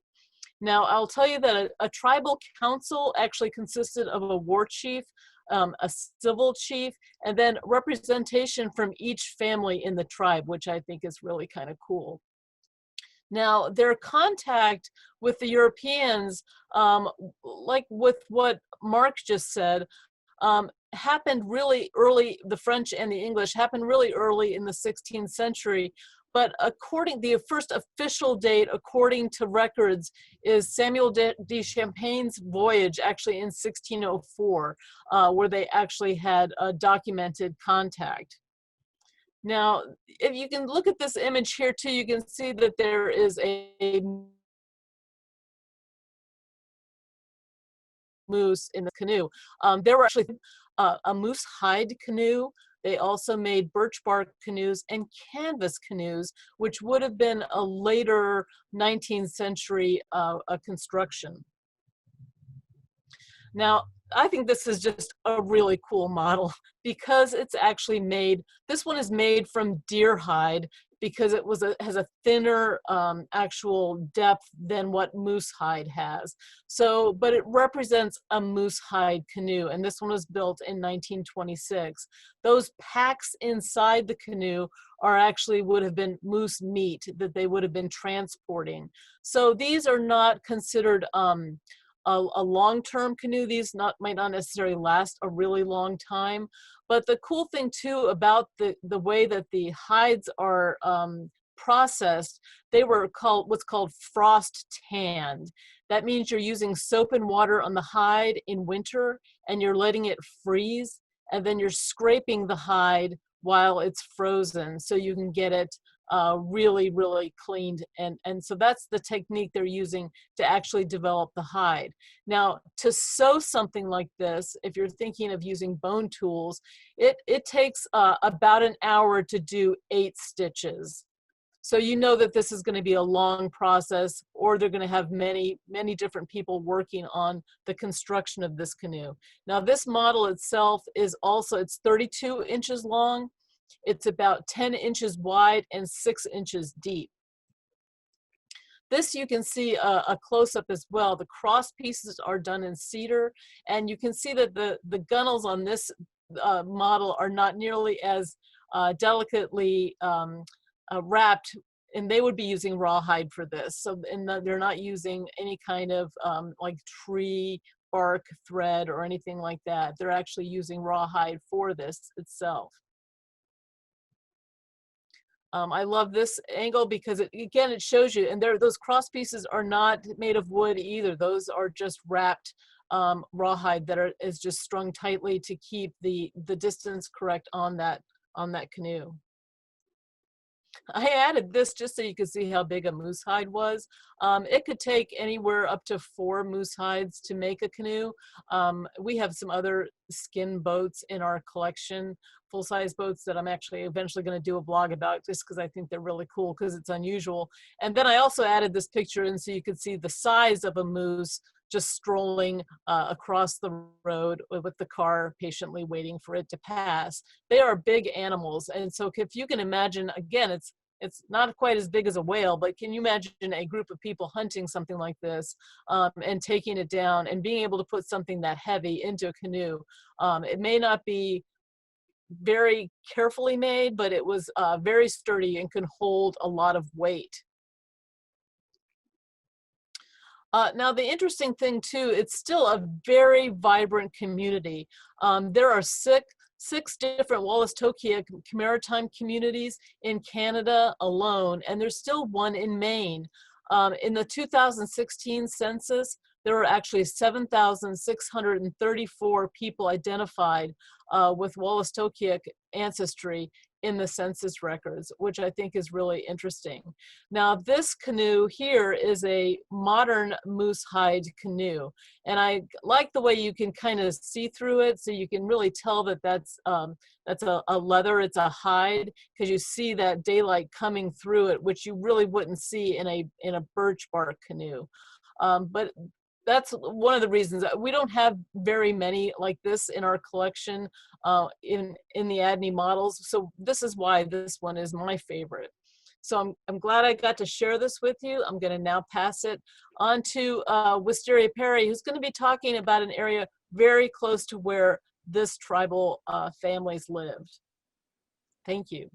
Now, I'll tell you that a tribal council actually consisted of a war chief, a civil chief, and then representation from each family in the tribe, which I think is really kind of cool. Now, their contact with the Europeans, like with what Mark just said, happened really early. The French and the English happened really early in the 16th century. But the first official date, according to records, is Samuel de Champagne's voyage, actually in 1604, where they actually had a documented contact. Now, if you can look at this image here too, you can see that there is a moose in the canoe. There were actually a moose hide canoe. They also made birch bark canoes and canvas canoes, which would have been a later 19th century construction. Now, I think this is just a really cool model because it's actually made, this one is made from deer hide because it has a thinner actual depth than what moose hide has. So, but it represents a moose hide canoe, and this one was built in 1926. Those packs inside the canoe would have been moose meat that they would have been transporting. So these are not considered a long-term canoe. These might not necessarily last a really long time. But the cool thing too about the way that the hides are processed, they were what's called frost tanned. That means you're using soap and water on the hide in winter and you're letting it freeze, and then you're scraping the hide while it's frozen so you can get it really, really cleaned. And so that's the technique they're using to actually develop the hide. Now, to sew something like this, if you're thinking of using bone tools, it takes about an hour to do 8 stitches. So you know that this is going to be a long process, or they're going to have many, many different people working on the construction of this canoe. Now, this model itself is also, it's 32 inches long. It's about 10 inches wide and 6 inches deep. This you can see a close-up as well. The cross pieces are done in cedar, and you can see that the gunnels on this model are not nearly as delicately wrapped, and they would be using rawhide for this. So they're not using any kind of like tree bark thread or anything like that. They're actually using rawhide for this itself. I love this angle because again, it shows you, and those cross pieces are not made of wood either. Those are just wrapped rawhide that is just strung tightly to keep the distance correct on that canoe. I added this just so you could see how big a moose hide was. It could take anywhere up to 4 moose hides to make a canoe. We have some other skin boats in our collection, full-size boats that I'm actually eventually going to do a blog about just because I think they're really cool because it's unusual. And then I also added this picture in so you could see the size of a moose just strolling across the road with the car patiently waiting for it to pass. They are big animals. And so if you can imagine, again, it's not quite as big as a whale, but can you imagine a group of people hunting something like this and taking it down and being able to put something that heavy into a canoe? It may not be very carefully made, but it was very sturdy and can hold a lot of weight. Now, the interesting thing too, it's still a very vibrant community. There are six different Wolastoqiyik maritime communities in Canada alone, and there's still one in Maine. In the 2016 census, there were actually 7,634 people identified with Wolastoqiyik ancestry in the census records, which I think is really interesting. Now, this canoe here is a modern moose hide canoe, and I like the way you can kind of see through it, so you can really tell that that's a leather, it's a hide, because you see that daylight coming through it, which you really wouldn't see in a birch bark canoe. But that's one of the reasons that we don't have very many like this in our collection in the Adney models. So this is why this one is my favorite. So I'm glad I got to share this with you. I'm going to now pass it on to Wisteria Perry, who's going to be talking about an area very close to where this tribal families lived. Thank you.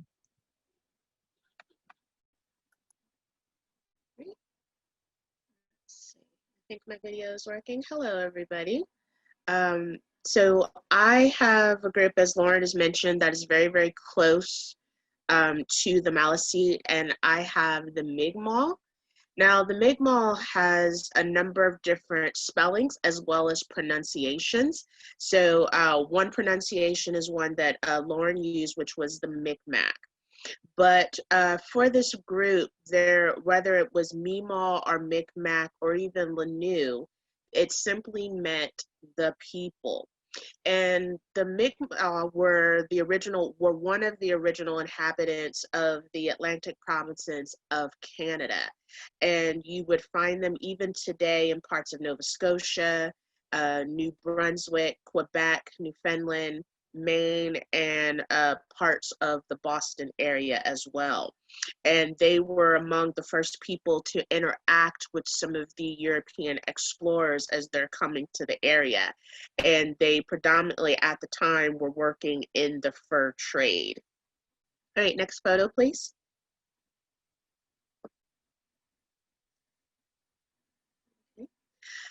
I think my video is working. Hello, everybody. So I have a group, as Lauren has mentioned, that is very, very close to the Maliseet, and I have the Migmal. Now, the Migmal has a number of different spellings as well as pronunciations. So one pronunciation is one that Lauren used, which was the Mcmac. But for this group, whether it was Migmal or Micmac or even Canoe, it simply meant the people. And the Migmal were one of the original inhabitants of the Atlantic provinces of Canada. And you would find them even today in parts of Nova Scotia, New Brunswick, Quebec, Newfoundland, Maine, and parts of the Boston area as well. And they were among the first people to interact with some of the European explorers as they're coming to the area. And they predominantly at the time were working in the fur trade. All right, next photo, please.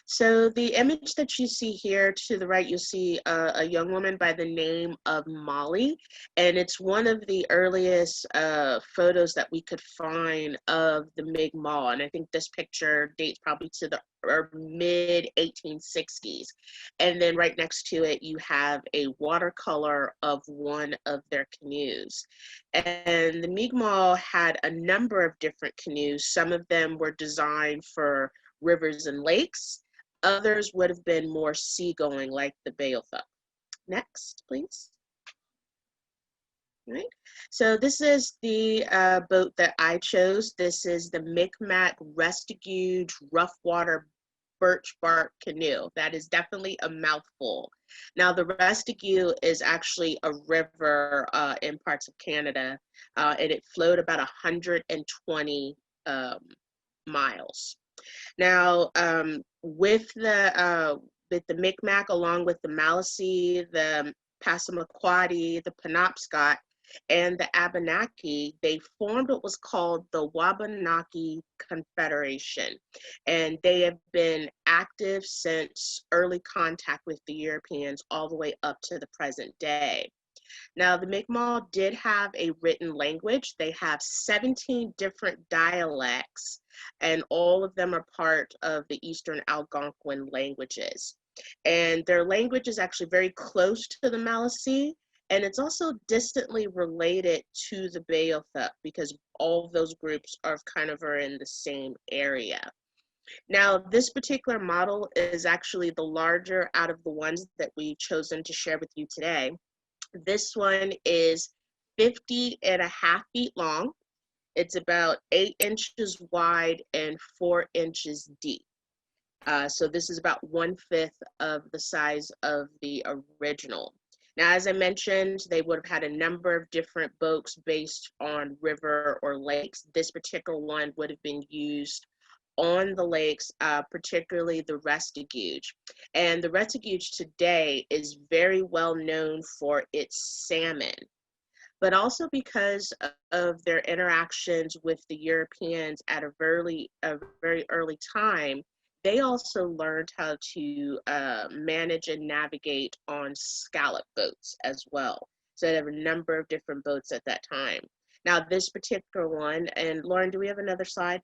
So the image that you see here to the right, you'll see a young woman by the name of Molly, and it's one of the earliest photos that we could find of the Migmal, and I think this picture dates probably to the mid-1860s. And then right next to it, you have a watercolor of one of their canoes. And the Migmal had a number of different canoes. Some of them were designed for rivers and lakes. Others would have been more seagoing, like the Beowulf. Next, please. All right. So this is the boat that I chose. This is the Mcmac Restigouge Rough Water Birch Bark Canoe. That is definitely a mouthful. Now, the Restigouge is actually a river in parts of Canada, and it flowed about 120 miles. Now, with the Micmac, along with the Maliseet, the Passamaquoddy, the Penobscot, and the Abenaki, they formed what was called the Wabanaki Confederation, and they have been active since early contact with the Europeans all the way up to the present day. Now, the Migmal did have a written language. They have 17 different dialects, and all of them are part of the Eastern Algonquin languages. And their language is actually very close to the Maliseet, and it's also distantly related to the Beothuk because all of those groups are in the same area. Now, this particular model is actually the larger out of the ones that we've chosen to share with you today. This one is 50.5 feet long. It's about 8 inches wide and 4 inches deep. So this is about 1/5 of the size of the original. Now, as I mentioned, they would have had a number of different boats based on river or lakes. This particular one would have been used on the lakes, particularly the Restigouge. And the Restigouge today is very well known for its salmon, but also because of their interactions with the Europeans at a very early time. They also learned how to manage and navigate on scallop boats as well. So they have a number of different boats at that time. Now, this particular one, and Lauren, do we have another slide?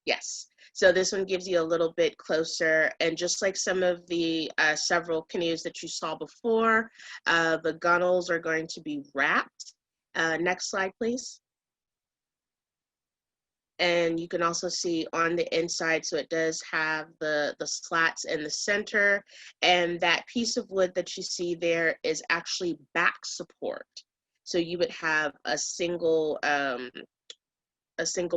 Yes. So this one gives you a little bit closer, and just like some of the several canoes that you saw before, the gunnels are going to be wrapped. Next slide, please. And you can also see on the inside, so it does have the slats in the center, and that piece of wood that you see there is actually back support. So you would have a single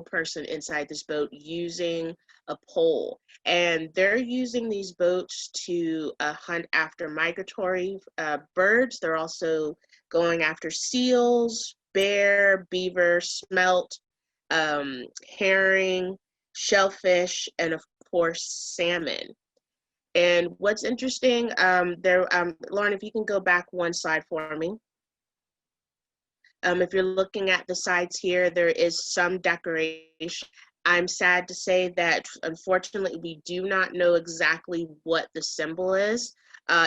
person inside this boat using a pole, and they're using these boats to hunt after migratory birds. They're also going after seals, bear, beaver, smelt, herring, shellfish, and of course salmon. And what's interesting, Lauren, if you can go back one slide for me. If you're looking at the sides here, there is some decoration. I'm sad to say that unfortunately we do not know exactly what the symbol is.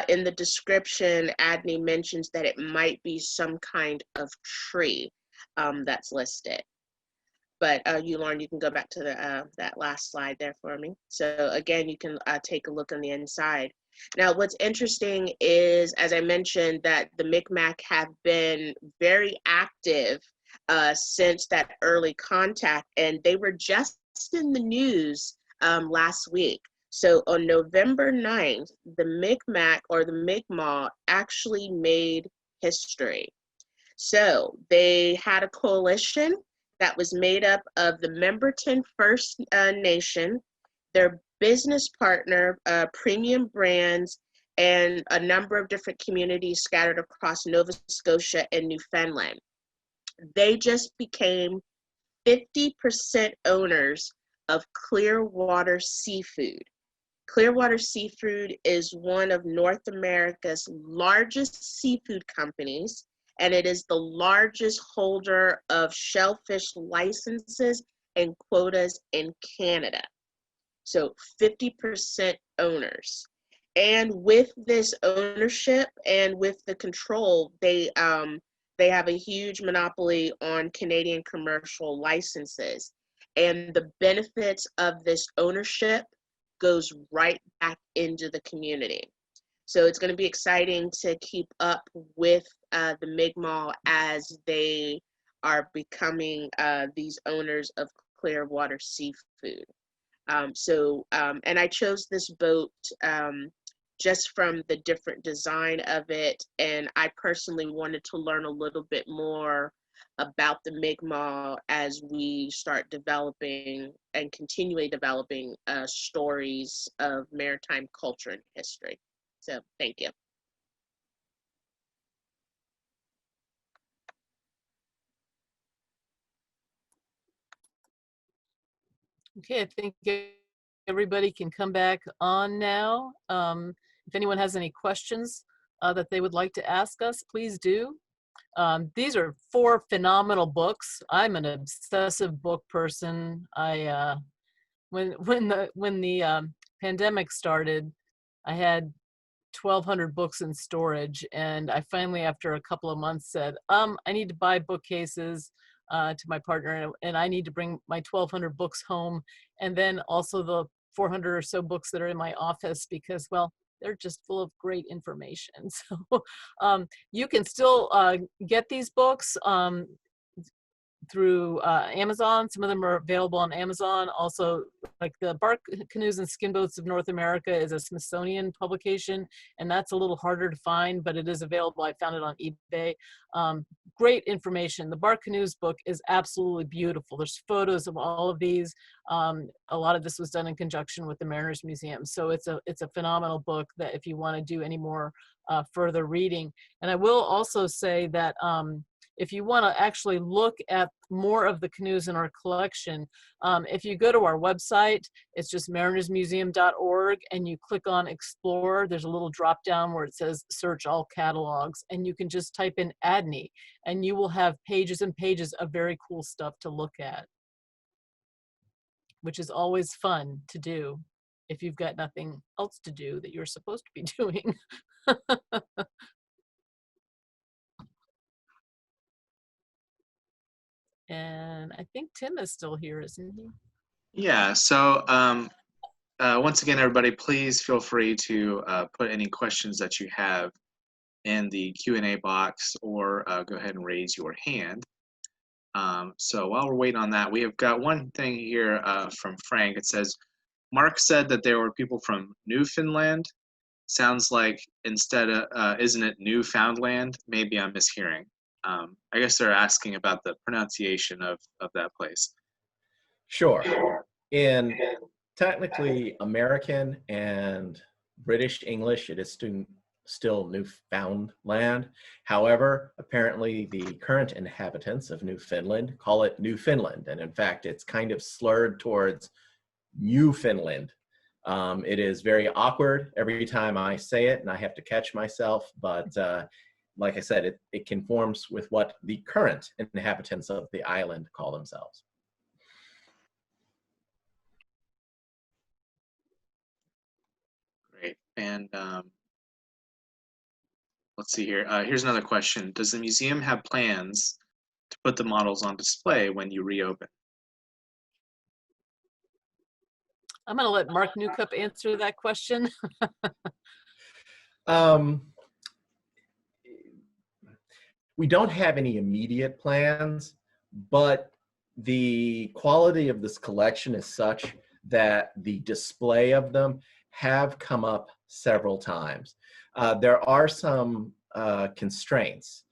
In the description, Adney mentions that it might be some kind of tree that's listed. But Lauren, you can go back to that last slide there for me. So again, you can take a look on the inside. Now, what's interesting is, as I mentioned, that the Micmac have been very active since that early contact, and they were just in the news last week. So on November 9th, the Micmac or the Migmal actually made history. So they had a coalition that was made up of the Memberton First Nation, their business partner, Premium Brands, and a number of different communities scattered across Nova Scotia and Newfoundland. They just became 50% owners of Clearwater Seafood. Clearwater Seafood is one of North America's largest seafood companies, and it is the largest holder of shellfish licenses and quotas in Canada. So 50% owners. And with this ownership and with the control, they have a huge monopoly on Canadian commercial licenses. And the benefits of this ownership goes right back into the community. So it's going to be exciting to keep up with the Migmal as they are becoming these owners of Clearwater Seafood. And I chose this boat just from the different design of it, and I personally wanted to learn a little bit more about the Migmal as we start developing and continually developing stories of maritime culture and history. So thank you. Okay, I think everybody can come back on now. If anyone has any questions that they would like to ask us, please do. These are 4 phenomenal books. I'm an obsessive book person. When the pandemic started, I had 1,200 books in storage, and I finally, after a couple of months, said, I need to buy bookcases to my partner, and I need to bring my 1,200 books home, and then also the 400 or so books that are in my office, because, well, they're just full of great information. So you can still get these books through Amazon. Some of them are available on Amazon. Also, like the Bark, Canoes, and Skin Boats of North America is a Smithsonian publication, and that's a little harder to find, but it is available. I found it on eBay. Great information. The Bark Canoes book is absolutely beautiful. There's photos of all of these. A lot of this was done in conjunction with the Mariners Museum. So it's a phenomenal book that if you want to do any more further reading. And I will also say that if you want to actually look at more of the canoes in our collection, if you go to our website, it's just marinersmuseum.org, and you click on Explore, there's a little drop down where it says Search All Catalogs, and you can just type in Adney, and you will have pages and pages of very cool stuff to look at, which is always fun to do if you've got nothing else to do that you're supposed to be doing. And I think Tim is still here, isn't he? Yeah, so once again, everybody, please feel free to put any questions that you have in the Q&A box, or go ahead and raise your hand. So while we're waiting on that, we have got one thing here from Frank. It says, Mark said that there were people from Newfoundland. Sounds like instead of, isn't it Newfoundland? Maybe I'm mishearing. I guess they're asking about the pronunciation of that place. Sure. In technically American and British English, it is still Newfoundland. However, apparently the current inhabitants of Newfoundland call it Newfoundland. And in fact, it's kind of slurred towards Newfoundland. It is very awkward every time I say it, and I have to catch myself. But like I said, it conforms with what the current inhabitants of the island call themselves. Great. And let's see here. Here's another question. Does the museum have plans to put the models on display when you reopen? I'm going to let Mark Newcup answer that question. We don't have any immediate plans, but the quality of this collection is such that the display of them have come up several times. There are some constraints.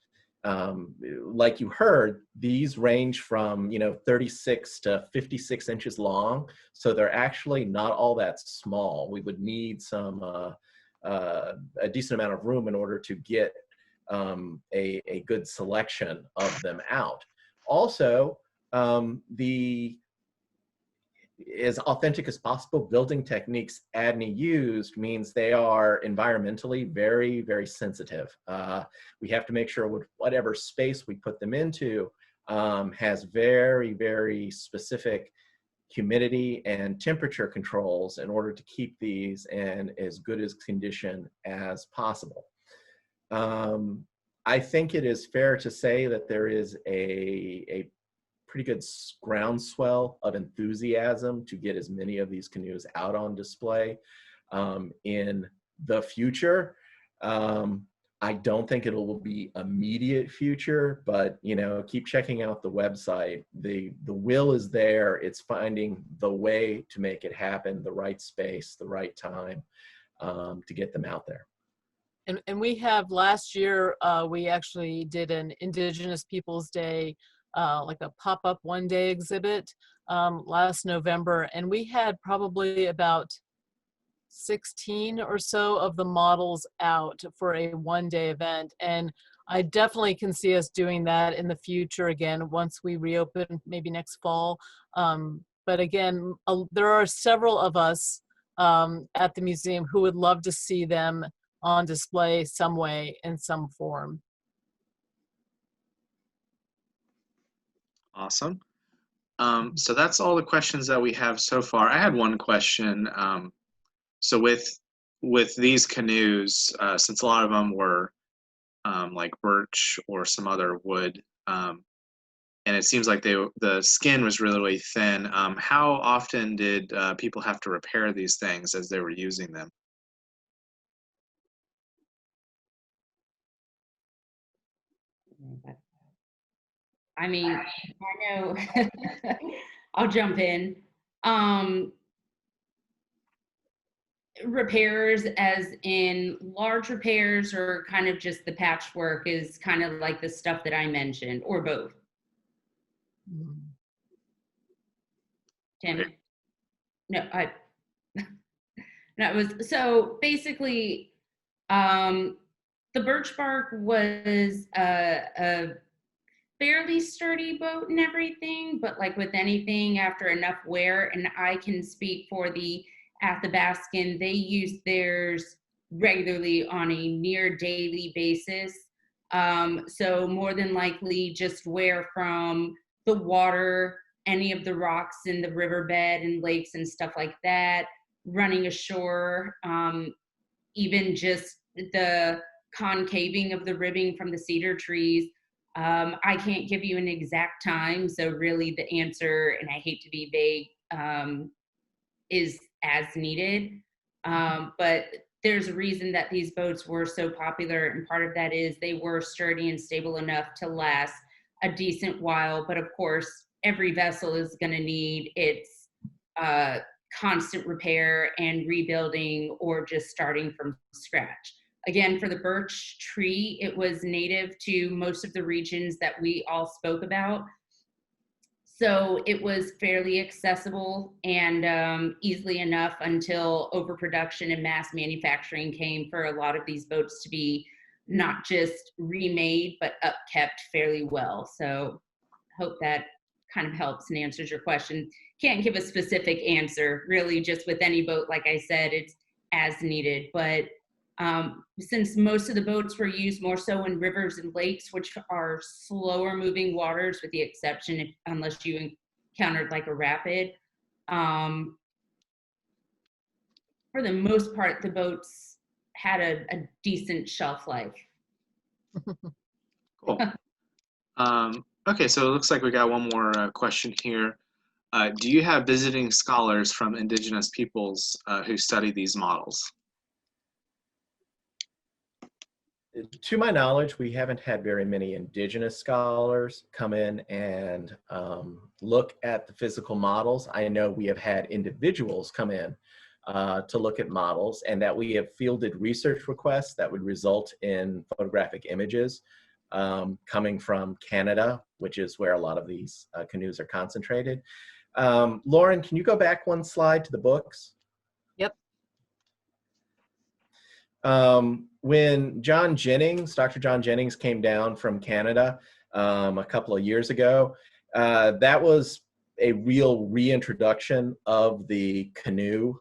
Like you heard, these range from 36 to 56 inches long, so they're actually not all that small. We would need some a decent amount of room in order to get a good selection of them out. Also, the as authentic as possible building techniques Adney used means they are environmentally very, very sensitive. We have to make sure with whatever space we put them into has very, very specific humidity and temperature controls in order to keep these in as good as condition as possible. I think it is fair to say that there is a pretty good groundswell of enthusiasm to get as many of these canoes out on display in the future. I don't think it will be immediate future, but keep checking out the website. The will is there. It's finding the way to make it happen, the right space, the right time to get them out there. And we have last year, we actually did an Indigenous Peoples Day, like a pop-up one-day exhibit last November, and we had probably about 16 or so of the models out for a one-day event. And I definitely can see us doing that in the future again once we reopen, maybe next fall. But again, there are several of us at the museum who would love to see them on display some way, in some form. Awesome. So that's all the questions that we have so far. I had one question. So with these canoes, since a lot of them were like birch or some other wood, and it seems like the skin was really, really thin, how often did people have to repair these things as they were using them? I mean, I know, I'll jump in. Repairs as in large repairs, or kind of just the patchwork is kind of like the stuff that I mentioned, or both? Tim? No, that was, so basically, the birch bark was a fairly sturdy boat and everything, but like with anything, after enough wear, and I can speak for the Athabascan, they use theirs regularly on a near daily basis. So more than likely just wear from the water, any of the rocks in the riverbed and lakes and stuff like that, running ashore, even just the concaving of the ribbing from the cedar trees. I can't give you an exact time, so really the answer, and I hate to be vague, is as needed. But there's a reason that these boats were so popular, and part of that is they were sturdy and stable enough to last a decent while. But of course, every vessel is going to need its constant repair and rebuilding, or just starting from scratch. Again, for the birch tree, it was native to most of the regions that we all spoke about. So it was fairly accessible and easily enough until overproduction and mass manufacturing came for a lot of these boats to be not just remade, but upkept fairly well. So hope that kind of helps and answers your question. Can't give a specific answer, really, just with any boat. Like I said, it's as needed. But since most of the boats were used more so in rivers and lakes, which are slower moving waters, with the exception unless you encountered like a rapid, for the most part, the boats had a decent shelf life. Cool. Okay, so it looks like we got one more question here. Do you have visiting scholars from indigenous peoples who study these models? To my knowledge, we haven't had very many indigenous scholars come in and look at the physical models. I know we have had individuals come in to look at models, and that we have fielded research requests that would result in photographic images coming from Canada, which is where a lot of these canoes are concentrated. Lauren, can you go back one slide to the books? Yep. When John Jennings, Dr. John Jennings, came down from Canada a couple of years ago, that was a real reintroduction of the canoe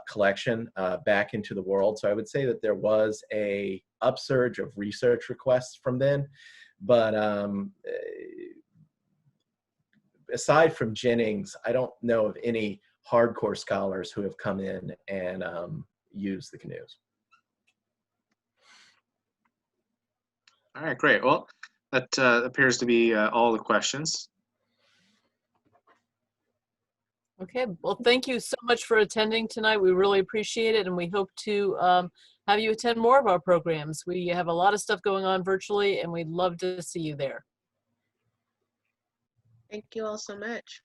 collection back into the world. So I would say that there was a upsurge of research requests from then. But aside from Jennings, I don't know of any hardcore scholars who have come in and used the canoes. All right, great. Well, that appears to be all the questions. Okay, well, thank you so much for attending tonight. We really appreciate it, and we hope to have you attend more of our programs. We have a lot of stuff going on virtually, and we'd love to see you there. Thank you all so much.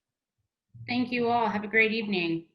Thank you all. Have a great evening.